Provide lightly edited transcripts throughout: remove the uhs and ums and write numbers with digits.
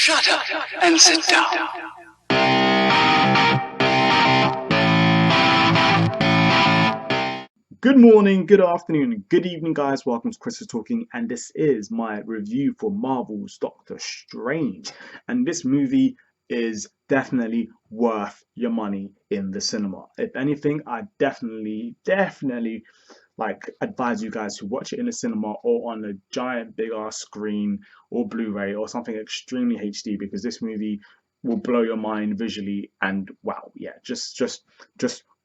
Shut up and sit down. Good morning, good afternoon, and good evening, guys. Welcome to chrisIsTalkin, and this is my review for Marvel's Doctor Strange. And this movie is definitely worth your money in the cinema. If anything, I definitely advise you guys to watch it in the cinema or on a giant big ass screen or Blu-ray or something extremely HD, because this movie will blow your mind visually. And wow, yeah, just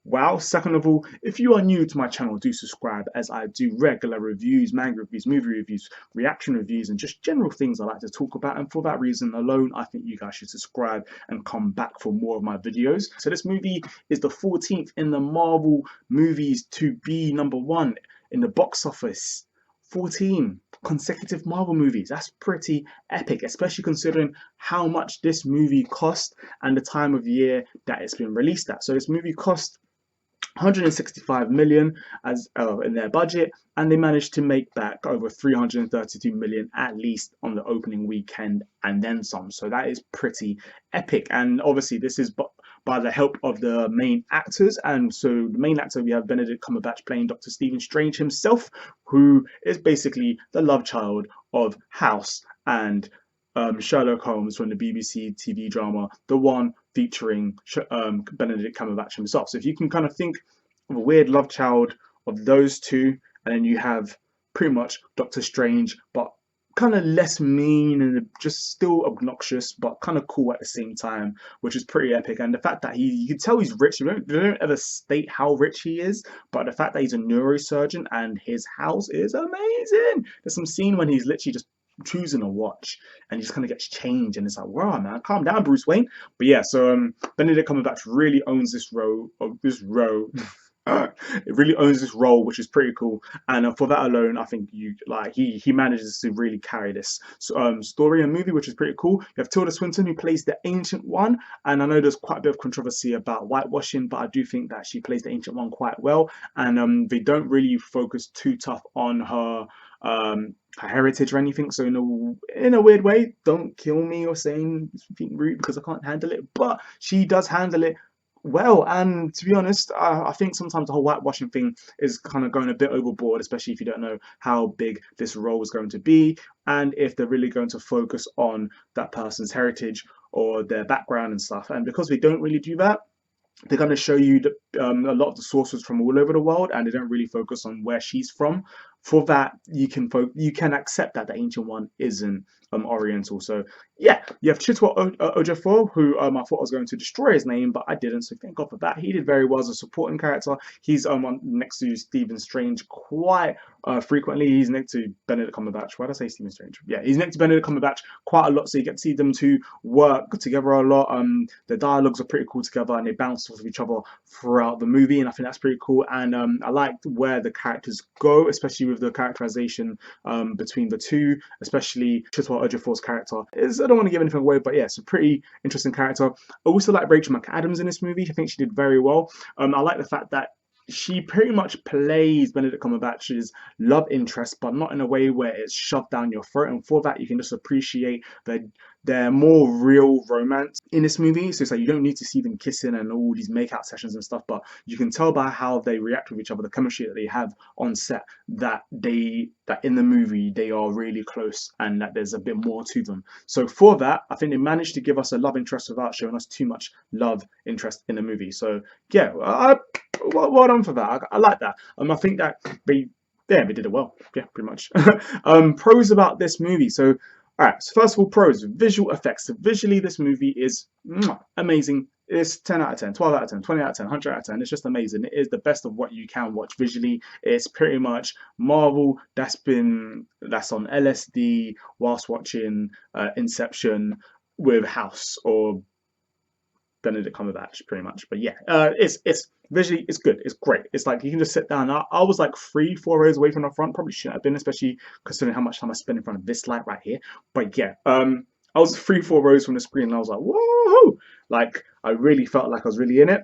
wow. Second of all, if you are new to my channel, do subscribe, as I do regular reviews, manga reviews, movie reviews, reaction reviews, and just general things I like to talk about. And for that reason alone, I think you guys should subscribe and come back for more of my videos. So this movie is the 14th in the Marvel movies to be #1 in the box office. 14 consecutive Marvel movies. That's pretty epic, especially considering how much this movie cost and the time of year that it's been released at. So this movie cost 165 million as in their budget, and they managed to make back over 332 million at least on the opening weekend and then some. So that is pretty epic, and obviously this is by the help of the main actors. And so the main actor, we have Benedict Cumberbatch playing Dr. Stephen Strange himself, who is basically the love child of House and Sherlock Holmes from the BBC TV drama, the one featuring Benedict Cumberbatch himself. So if you can kind of think of a weird love child of those two, and then you have pretty much Doctor Strange, but kind of less mean and just still obnoxious, but kind of cool at the same time, which is pretty epic. And the fact that you can tell he's rich. They don't ever state how rich he is, but the fact that he's a neurosurgeon and his house is amazing. There's some scene when he's literally just choosing a watch and he just kind of gets changed, and it's like, wow, man, calm down, Bruce Wayne. But yeah, so Benedict Cumberbatch really owns this row. It really owns this role, which is pretty cool. And for that alone, I think he manages to really carry this story and movie, which is pretty cool. You have Tilda Swinton, who plays the Ancient One, and I know there's quite a bit of controversy about whitewashing, but I do think that she plays the Ancient One quite well. And they don't really focus too tough on her heritage or anything. So in a weird way, don't kill me or saying something rude, because I can't handle it, but she does handle it well. And to be honest, I think sometimes the whole whitewashing thing is kind of going a bit overboard, especially if you don't know how big this role is going to be, and if they're really going to focus on that person's heritage or their background and stuff. And because we don't really do that, they're going to show you a lot of the sources from all over the world, and they don't really focus on where she's from. For that, you can accept that the Ancient One isn't Oriental. So yeah, you have Chiwetel Ejiofor, who I thought I was going to destroy his name, but I didn't. So thank God for that. He did very well as a supporting character. He's next to Stephen Strange quite frequently. He's next to Benedict Cumberbatch. Why did I say Stephen Strange? Yeah, he's next to Benedict Cumberbatch quite a lot. So you get to see them two work together a lot. The dialogues are pretty cool together, and they bounce off of each other throughout the movie, and I think that's pretty cool. And I liked where the characters go, especially with the characterization between the two, especially Chiwetel Ejiofor's character. I don't want to give anything away, but yeah, it's a pretty interesting character. I also like Rachel McAdams in this movie. I think she did very well. I like the fact that she pretty much plays Benedict Cumberbatch's love interest, but not in a way where it's shoved down your throat. And for that, you can just appreciate their more real romance in this movie. So it's like you don't need to see them kissing and all these make-out sessions and stuff, but you can tell by how they react with each other, the chemistry that they have on set, that in the movie they are really close and that there's a bit more to them. So for that, I think they managed to give us a love interest without showing us too much love interest in the movie. So yeah, well done for that. I like that. I think that they did it well. Yeah, pretty much. Pros about this movie. So all right, so first of all, pros: visual effects. So visually, this movie is amazing. It's 10 out of 10, 12 out of 10, 20 out of 10, 100 out of 10. It's just amazing. It is the best of what you can watch visually. It's pretty much Marvel that's on LSD whilst watching Inception with House or Benedict Cumberbatch, pretty much. But yeah, it's visually, it's good. It's great. It's like you can just sit down. I was like 3-4 rows away from the front. Probably shouldn't have been, especially considering how much time I spent in front of this light right here. But yeah, I was 3-4 rows from the screen, and I was like, whoa! Like I really felt like I was really in it.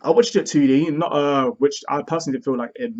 I watched it 2D, not which I personally didn't feel like it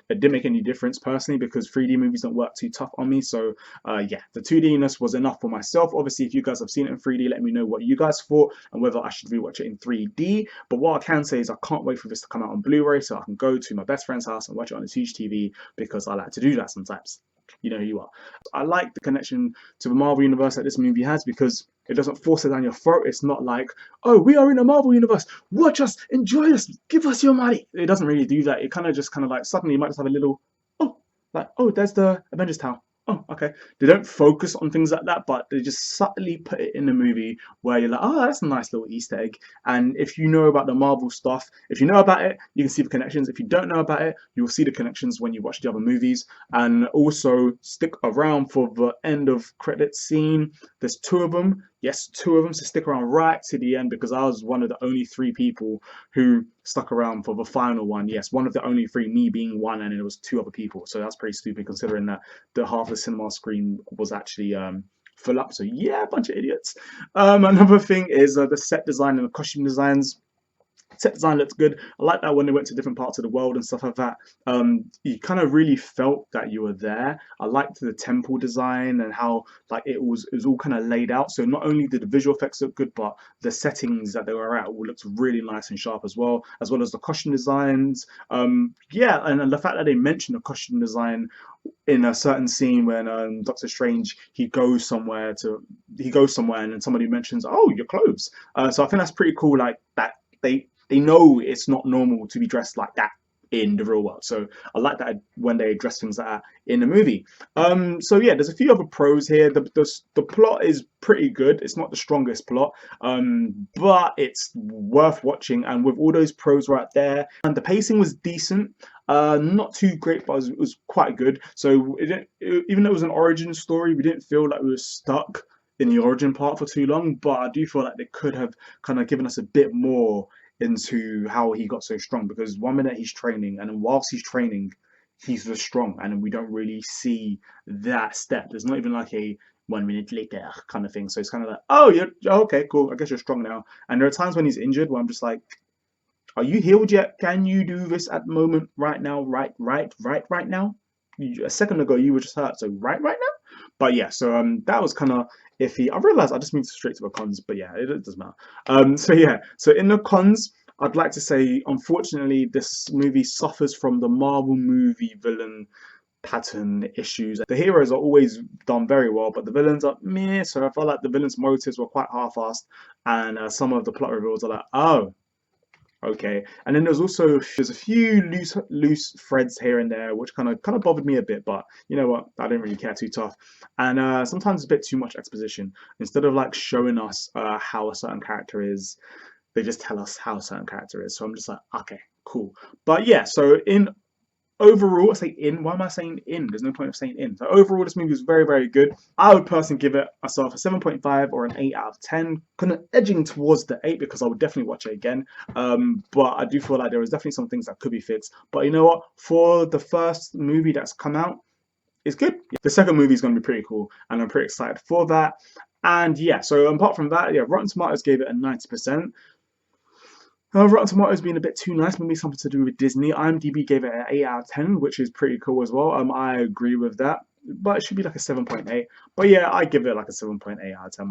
didn't make any difference personally because 3D movies don't work too tough on me. So yeah, the 2D-ness was enough for myself. Obviously, if you guys have seen it in 3D, let me know what you guys thought and whether I should rewatch it in 3D. But what I can say is I can't wait for this to come out on Blu-ray so I can go to my best friend's house and watch it on his huge TV because I like to do that sometimes. You know who you are. I like the connection to the Marvel universe that this movie has because it doesn't force it down your throat. It's not like, oh, we are in a Marvel universe. Watch us, enjoy us, give us your money. It doesn't really do that. It kind of just like suddenly you might just have a little, oh, like, oh, there's the Avengers Tower. Oh, okay. They don't focus on things like that, but they just subtly put it in the movie where you're like, oh, that's a nice little Easter egg. And if you know about the Marvel stuff, if you know about it, you can see the connections. If you don't know about it, you'll see the connections when you watch the other movies. And also stick around for the end of credits scene. There's 2 of them. Yes, 2 of them. So stick around right to the end because I was one of the only 3 people who stuck around for the final one. Yes, one of the only 3, me being one, and it was 2 other people. So that's pretty stupid considering that the half of the cinema screen was actually full up. So yeah, a bunch of idiots. Another thing is the set design and the costume designs. Set design looked good. I like that when they went to different parts of the world and stuff like that. You kind of really felt that you were there. I liked the temple design and how like it was all kind of laid out. So not only did the visual effects look good, but the settings that they were at all looked really nice and sharp as well as the costume designs. Yeah, and the fact that they mentioned the costume design in a certain scene when Doctor Strange he goes somewhere and then somebody mentions, oh, your clothes. So I think that's pretty cool. Like that they know it's not normal to be dressed like that in the real world. So I like that when they address things like that in the movie. So yeah, there's a few other pros here. The plot is pretty good. It's not the strongest plot, but it's worth watching. And with all those pros right there, and the pacing was decent. Not too great, but it was quite good. So even though it was an origin story, we didn't feel like we were stuck in the origin part for too long. But I do feel like they could have kind of given us a bit more into how he got so strong, because 1 minute he's training and then whilst he's training he's just strong and we don't really see that step. There's not even like a 1 minute later kind of thing. So it's kind of like, oh, you're okay, cool, I guess you're strong now. And there are times when he's injured where I'm just like, are you healed yet? Can you do this at the moment right now? Right now? A second ago you were just hurt, so right now. But yeah, so that was kind of iffy. I realized I just moved straight to the cons, but yeah, it doesn't matter. So yeah, so in the cons, I'd like to say, unfortunately, this movie suffers from the Marvel movie villain pattern issues. The heroes are always done very well, but the villains are meh. So I felt like the villains' motives were quite half-assed, and some of the plot reveals are like, oh, okay. And then there's a few loose threads here and there which kind of bothered me a bit, but you know what, I didn't really care too tough. And sometimes it's a bit too much exposition. Instead of like showing us how a certain character is, they just tell us how a certain character is. So I'm just like, okay, cool. But yeah, so in overall, I say in. Why am I saying in? There's no point of saying in. So overall, this movie is very, very good. I would personally give it myself a 7.5 or an 8 out of 10. Kind of edging towards the 8 because I would definitely watch it again. But I do feel like there is definitely some things that could be fixed. But you know what? For the first movie that's come out, it's good. The second movie is going to be pretty cool, and I'm pretty excited for that. And yeah, so apart from that, yeah, Rotten Tomatoes gave it a 90%. Rotten Tomatoes being a bit too nice, maybe something to do with Disney. IMDb gave it an 8 out of 10, which is pretty cool as well. I agree with that, but it should be like a 7.8. But yeah, I give it like a 7.8 out of 10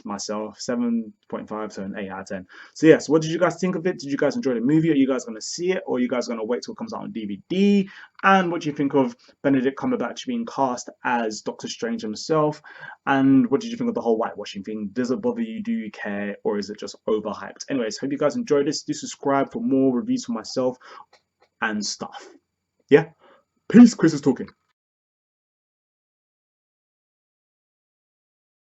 myself. 7.5 to an 8 out of 10. So yeah, so what did you guys think of it? Did you guys enjoy the movie? Are you guys going to see it? Or are you guys going to wait till it comes out on DVD? And what do you think of Benedict Cumberbatch being cast as Doctor Strange himself? And what did you think of the whole whitewashing thing? Does it bother you? Do you care? Or is it just overhyped? Anyways, hope you guys enjoyed this. Do subscribe for more reviews for myself and stuff. Yeah? Peace. Chris is talking.